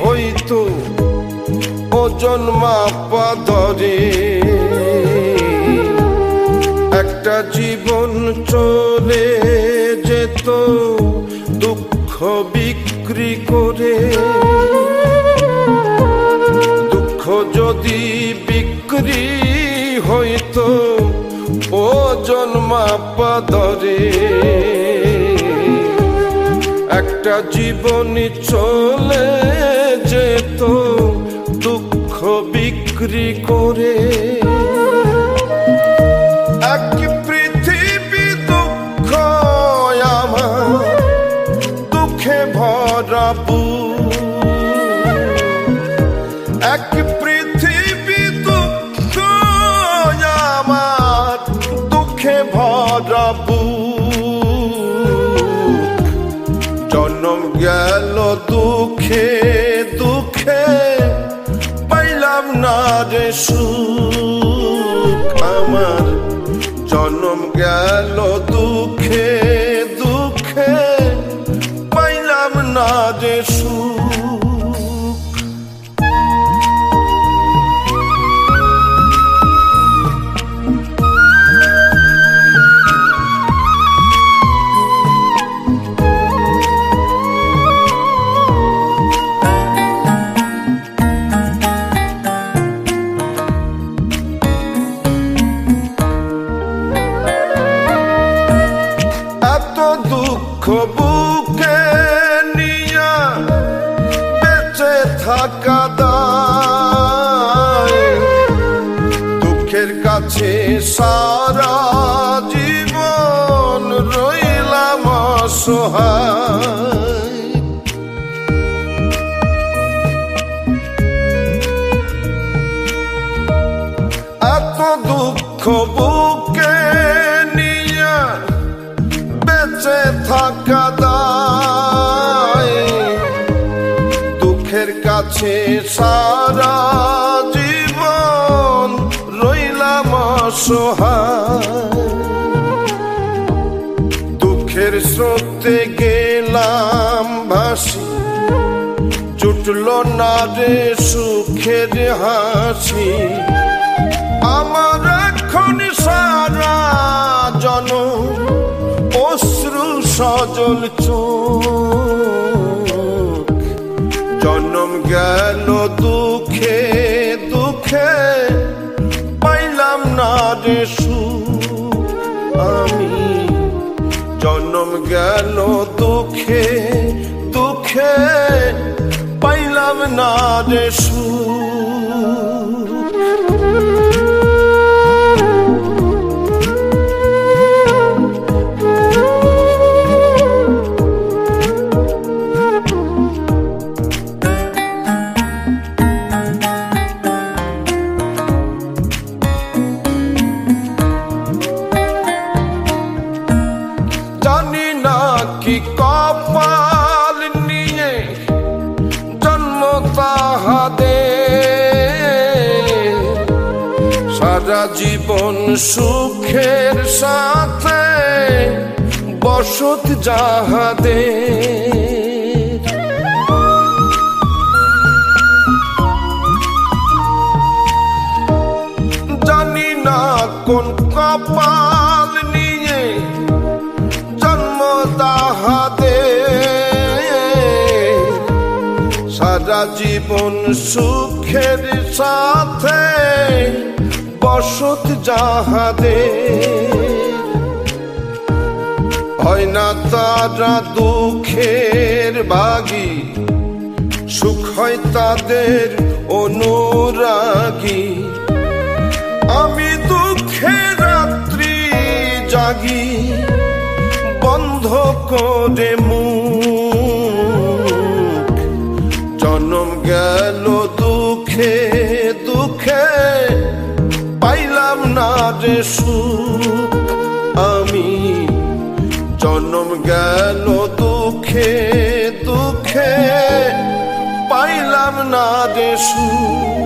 হইতো ওজন মাপা ধরে একটা জীবন চলে যেত দুঃখ বিক্রি করে। দুঃখ যদি বিক্রি হইতো ওজন মাপা ধরে একটা জীবনী চলে যেত দুঃখ বিক্রি করে। এক পৃথিবী দুঃখ আমার দুঃখে ভরা বুক, এক পৃথিবী দুঃখ আমার দুঃখে ভরা বুক। জন্ম গেল দুঃখে দুঃখে পাইলাম না রে সুখ আমার। জন্ম গেল দুঃখে দুঃখে পাইলাম না রে সুখ। দুঃখ বুকে নিয়া বেঁচে থাকা দায়, দুঃখের কাছে সারা জীবন রইলাম অসহায়। এত দুঃখ বুকে নিয়া বেঁচে থাকা দায়, দুঃখের কাছে সারা জীবন রইলাম অসহায়। দুঃখের স্রোতে গেলাম ভাসি, জুটল না রে সুখের হাসি। আমার এখন সারা জনম অশ্রু সজল চোখ। জন্ম গেল দুঃখে দুঃখে পাইলাম না রে সুখ আমি। জন্ম গেল দুঃখে দুঃখে পাইলাম না রে সুখ। জানি না কি কপাল নিয়ে জন্ম তাহাদের, সারা জীবন সুখের সাথে বসত যাহাদের। জানি না কোন কপাল নিয়ে জন্ম তাহাদের, সারা জীবন সুখের সাথে বসত যাহাদের। হয় না তারা দুঃখের ভাগী, সুখ হয় তাদের অনুরাগী। আমি দুঃখের রাত্রি জাগি বন্ধ করে মুখ। জন্ম গেল দুঃখে দুঃখে পাইলাম না রে সুখ আমি। জন্ম গেল দুঃখে দুঃখে পাইলাম না রে সুখ।